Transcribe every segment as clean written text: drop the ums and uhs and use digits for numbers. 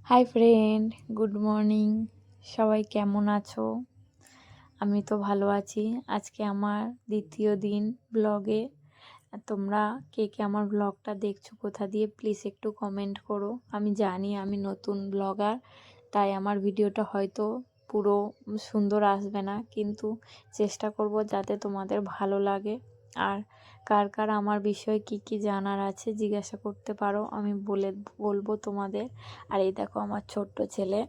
Hi friend, good morning. সবাই কেমন আছো? আমি তো ভালো আছি। আজকে আমার দ্বিতীয় দিন ব্লগে। তোমরা কে কে আমার ব্লগটা দেখছো কোথা দিয়ে প্লিজ একটু কমেন্ট করো। আমি জানি আমি নতুন ব্লগার, তাই আমার ভিডিওটা হয়তো পুরো সুন্দর আসবে না, কিন্তু চেষ্টা করব যাতে তোমাদের ভালো লাগে। আর কার কার আমার বিষয়ে কি কি জানার আছে জিজ্ঞাসা করতে পারো, আমি বলবো তোমাদের। আর এই দেখো আমার ছোট্ট ছেলে,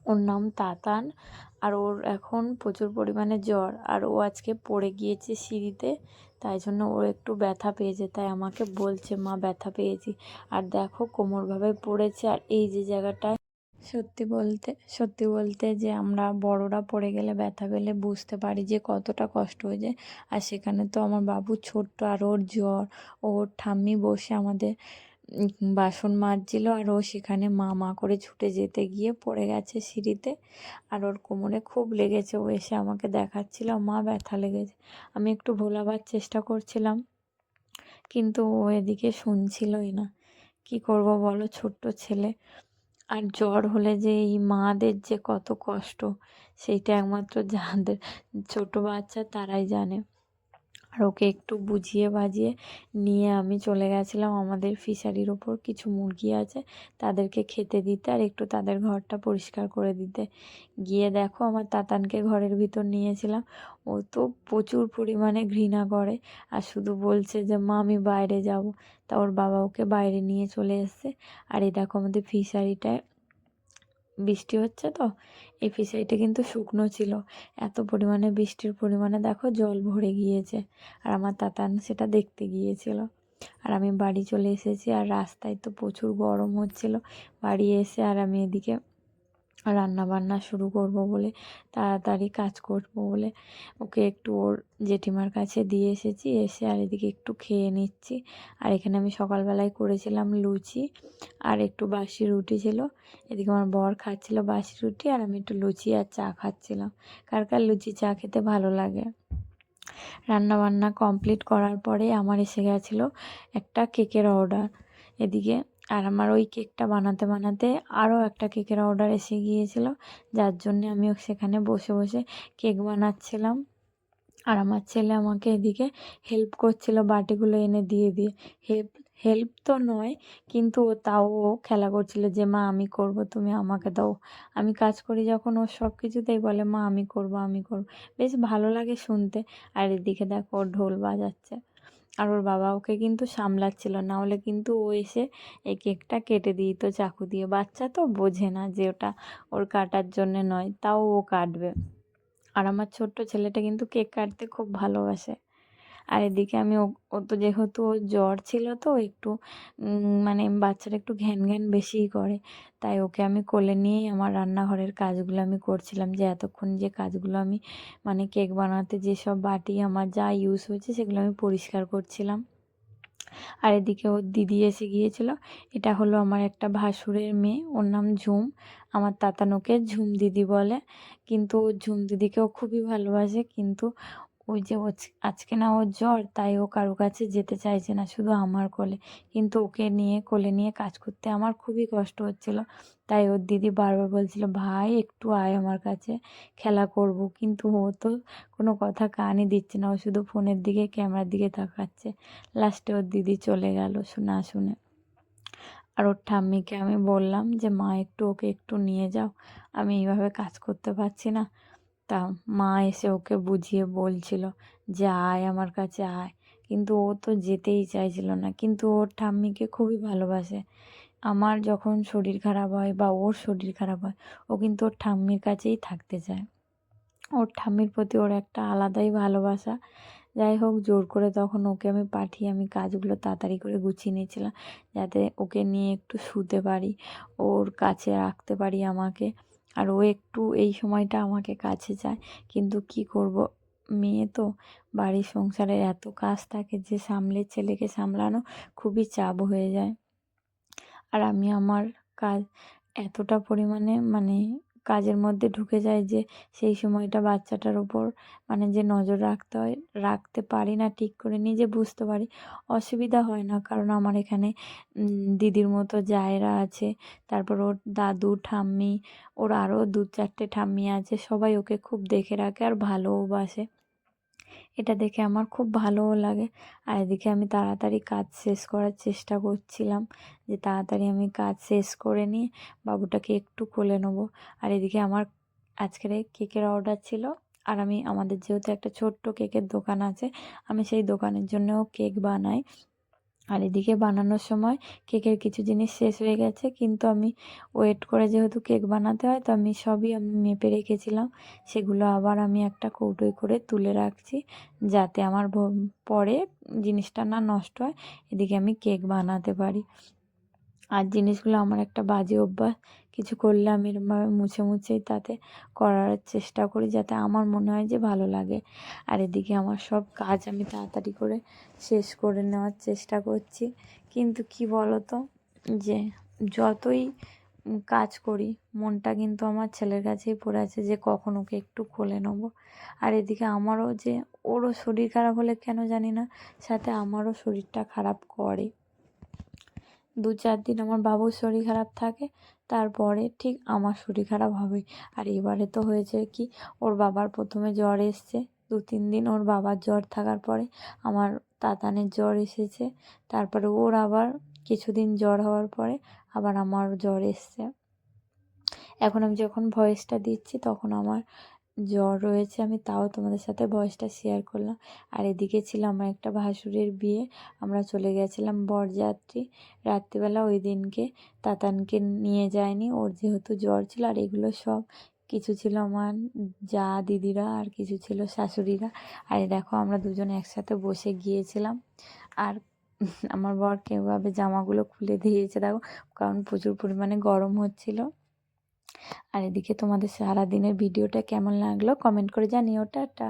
ওর নাম তাতান। আর ওর এখন প্রচুর পরিমাণে জ্বর, আর ও আজকে পড়ে গিয়েছে সিঁড়িতে, তাই জন্য ওর একটু ব্যথা পেয়েছে, তাই আমাকে বলছে মা ব্যথা পেয়েছি। আর দেখো কোমরভাবে পড়েছে। আর এই যে জায়গাটায় সত্যি বলতে যে আমরা বড়রা পড়ে গেলে ব্যথা পেলে বুঝতে পারি যে কতটা কষ্ট হয়ে যায়। আর সেখানে তো আমার বাবু ছোট্ট, আর ওর জ্বর। ওর ঠাম্মি বসে আমাদের বাসন মাজছিল, আর ও সেখানে মা মা করে ছুটে যেতে গিয়ে পড়ে গেছে সিঁড়িতে। আর ওর কোমরে খুব লেগেছে। ও এসে আমাকে দেখাচ্ছিল মা ব্যথা লেগেছে। আমি একটু ভোলাবার চেষ্টা করছিলাম, কিন্তু ও এদিকে শুনছিলই না। কি করব বলো, ছোট্ট ছেলে। আর জ্বর হলে যে এই মাদের যে কত কষ্ট, সেইটা একমাত্র যাদের ছোট বাচ্চা তারাই জানে। আর ওকে একটু বুঝিয়ে বাজিয়ে নিয়ে আমি চলে গেছিলাম আমাদের ফিশারির ওপর কিছু মুরগি আছে, তাদেরকে খেতে দিতে আর একটু তাদের ঘরটা পরিষ্কার করে দিতে। গিয়ে দেখো আমার তাতানকে ঘরের ভিতর নিয়েছিলাম। ও তো প্রচুর পরিমাণে ঘৃণা করে, আর শুধু বলছে যে মা আমি বাইরে যাব। তা ওর বাবা ওকে বাইরে নিয়ে চলে এসছে। আর এই দেখো আমাদের ফিশারিটায় বৃষ্টি হচ্ছে তো, এই ফিশারিটা কিন্তু শুকনো ছিল। এত পরিমাণে বৃষ্টির পরিমাণে দেখো জল ভরে গিয়েছে। আর আমার তাতান সেটা দেখতে গিয়েছিল। আর আমি বাড়ি চলে এসেছি, আর রাস্তায় তো প্রচুর গরম হচ্ছিল। বাড়ি এসে আর আমি এদিকে রান্না বান্না শুরু করব বলে, তাড়াতাড়ি কাজ করব বলে ওকে একটু ওর জেঠিমার কাছে দিয়ে এসেছি। এসে আর এদিকে একটু খেয়ে নিচ্ছি। আর এখানে আমি সকালবেলায় করেছিলাম লুচি, আর একটু বাসি রুটি ছিল। এদিকে আমার বর খাচ্ছিল বাসি রুটি, আর আমি একটু লুচি আর চা খাচ্ছিলাম। কার কার লুচি চা খেতে ভালো লাগে। রান্না বান্না কমপ্লিট করার পরে আমার এসে গেছিলো একটা কেকের অর্ডার এদিকে। আর আমার ওই কেকটা বানাতে বানাতে আরও একটা কেকের অর্ডার এসে গিয়েছিল, যার জন্যে আমিও সেখানে বসে বসে কেক বানাচ্ছিলাম। আর আমার ছেলে আমাকে এদিকে হেল্প করছিল বাটিগুলো এনে দিয়ে দিয়ে। হেল্প হেল্প তো নয়, কিন্তু ও খেলা করছিল যে মা আমি করব, তুমি আমাকে দাও। আমি কাজ করি যখন, ও সব কিছুতেই বলে মা আমি করব আমি করব। বেশ ভালো লাগে শুনতে। আর এদিকে দেখো ও ঢোল বাজাচ্ছে। আর ওর বাবা ওকে কিন্তু সামলাচ্ছিল, না হলে কিন্তু ও এসে এই কেকটা কেটে দিত চাকু দিয়ে। বাচ্চা তো বোঝে না যে ওটা ওর কাটার জন্যে নয়, তাও ও কাটবে। আর আমার ছোট্ট ছেলেটা কিন্তু কেক কাটতে খুব ভালোবাসে। আর এদিকে আমি ও তো যেহেতু ওর জ্বর ছিল তো একটু মানে বাচ্চারা একটু ঘ্যান ঘ্যান বেশিই করে, তাই ওকে আমি কোলে নিয়েই আমার রান্নাঘরের কাজগুলো আমি করছিলাম। যে এতক্ষণ যে কাজগুলো আমি মানে কেক বানাতে যেসব বাটি আমার যা ইউজ হয়েছে সেগুলো আমি পরিষ্কার করছিলাম। আর এদিকে ওর দিদি এসে গিয়েছিল। এটা হলো আমার একটা ভাসুরের মেয়ে, ওর নাম ঝুম। আমার তাতানোকে ঝুম দিদি বলে, কিন্তু ওর ঝুম দিদিকেও খুবই ভালোবাসে। কিন্তু ওই যে আজকে না ওর জ্বর, তাই ও কারো কাছে যেতে চাইছে না, শুধু আমার কোলে। কিন্তু ওকে নিয়ে কোলে নিয়ে কাজ করতে আমার খুবই কষ্ট হচ্ছিল। তাই ওর দিদি বারবার বলছিল ভাই একটু আয় আমার কাছে, খেলা করব। কিন্তু ও তো কোনো কথা কানই দিচ্ছে না, ও শুধু ফোনের দিকে ক্যামেরার দিকে তাকাচ্ছে। লাস্টে ওর দিদি চলে গেল না শুনে। আর ওর ঠাম্মিকে আমি বললাম যে মা একটু ওকে একটু নিয়ে যাও, আমি এইভাবে কাজ করতে পারছি না। তা মা এসে ওকে বুঝিয়ে বলছিল যে আয় আমার কাছে আয়, কিন্তু ও তো যেতেই চাইছিল না। কিন্তু ওর ঠাম্মিকে খুবই ভালোবাসে। আমার যখন শরীর খারাপ হয় বা ওর শরীর খারাপ হয়, ও কিন্তু ওর ঠাম্মির কাছেই থাকতে চায়। ওর ঠাম্মির প্রতি ওর একটা আলাদাই ভালোবাসা। যাই হোক, জোর করে তখন ওকে আমি পাঠিয়ে আমি কাজগুলো তাড়াতাড়ি করে গুছিয়ে নিয়েছিলাম, যাতে ওকে নিয়ে একটু শুতে পারি, ওর কাছে রাখতে পারি আমাকে। আর ও একটু এই সময়টা আমাকে কাছে চায়, কিন্তু কি করব, মেয়ে তো, বাড়ির সংসারের এত কাজ থাকে যে ছেলেকে সামলানো খুবই চাপ হয়ে যায়। আর আমি আমার কাজ এতটা পরিমাণে মানে কাজের মধ্যে ঢুকে যায় যে সেই সময়টা বাচ্চাটার উপর মানে যে নজর রাখতে হয়, রাখতে পারি না ঠিক করে, নিজে বুঝতে পারি। অসুবিধা হয় না, কারণ আমার এখানে দিদির মতো জায়েরা আছে, তারপর ওর দাদু ঠাম্মি, ওর আরও 2-4টে ঠাম্মি আছে, সবাই ওকে খুব দেখে রাখে আর ভালোওবাসে। এটা দেখে আমার খুব ভালোও লাগে। আর এদিকে আমি তাড়াতাড়ি কাজ শেষ করার চেষ্টা করছিলাম, যে তাড়াতাড়ি আমি কাজ শেষ করে নিয়ে বাবুটাকে একটু কোলে নেবো। আর এদিকে আমার আজকের এই কেকের অর্ডার ছিল, আর আমি আমাদের যেহেতু একটা ছোট্ট কেকের দোকান আছে, আমি সেই দোকানের জন্যও কেক বানাই। আর এদিকে বানানোর সময় কেকের কিছু জিনিস শেষ হয়ে গেছে, কিন্তু আমি ওয়েট করে যেহেতু কেক বানাতে হয়, তো আমি সবই মেপে রেখেছিলাম। সেগুলো আবার আমি একটা কৌটোয় করে তুলে রাখছি, যাতে আমার পরে জিনিসটা না নষ্ট হয়, এদিকে আমি কেক বানাতে পারি। আর জিনিসগুলো আমার একটা বাজে অভ্যাস, কিছু করলে আমি এরমভাবে মুছে মুছেই তাতে করার চেষ্টা করি, যাতে আমার মনে হয় যে ভালো লাগে। আর এদিকে আমার সব কাজ আমি তাড়াতাড়ি করে শেষ করে নেওয়ার চেষ্টা করছি, কিন্তু কি বলো তো, যে যতই কাজ করি, মনটা কিন্তু আমার ছেলের কাছেই পড়ে আছে, যে কখন ওকে একটু কোলে নেবো। আর এদিকে আমারও যে, ওরও শরীর খারাপ হলে কেন জানি না, সাথে আমারও শরীরটা খারাপ করে। 2-4 দিন আমার বাবুর শরীর খারাপ থাকে, তারপরে ঠিক আমার শরীর খারাপ হবেই। আর এবারে তো হয়েছে কি, ওর বাবার প্রথমে জ্বর এসছে, 2-3 দিন ওর বাবার জ্বর থাকার পরে আমার তাতানের জ্বর এসেছে, তারপরে ওর আবার কিছুদিন জ্বর হওয়ার পরে আবার আমার জ্বর এসছে। এখন আমি যখন ভয়েসটা দিচ্ছি তখন আমার জ্বর রয়েছে, আমি তাও তোমাদের সাথে ভয়েসটা শেয়ার করলাম। আর এদিকে ছিল আমার একটা ভাসুরের বিয়ে, আমরা চলে গেছিলাম বরযাত্রী। রাত্রিবেলা ওই দিনকে তাতানকে নিয়ে যায়নি, ওর যেহেতু জ্বর ছিল। আর এগুলো সব কিছু ছিল আমার যা দিদিরা, আর কিছু ছিল শাশুড়িরা। আর দেখো আমরা দুজনে একসাথে বসে গিয়েছিলাম। আর আমার বর কীভাবে জামাগুলো খুলে দিয়েছে দেখো, কারণ প্রচুর পরিমাণে গরম হচ্ছিল। আর এদিকে তোমাদের সারাদিনের ভিডিওটা কেমন লাগলো কমেন্ট করে জানিও। টাটা।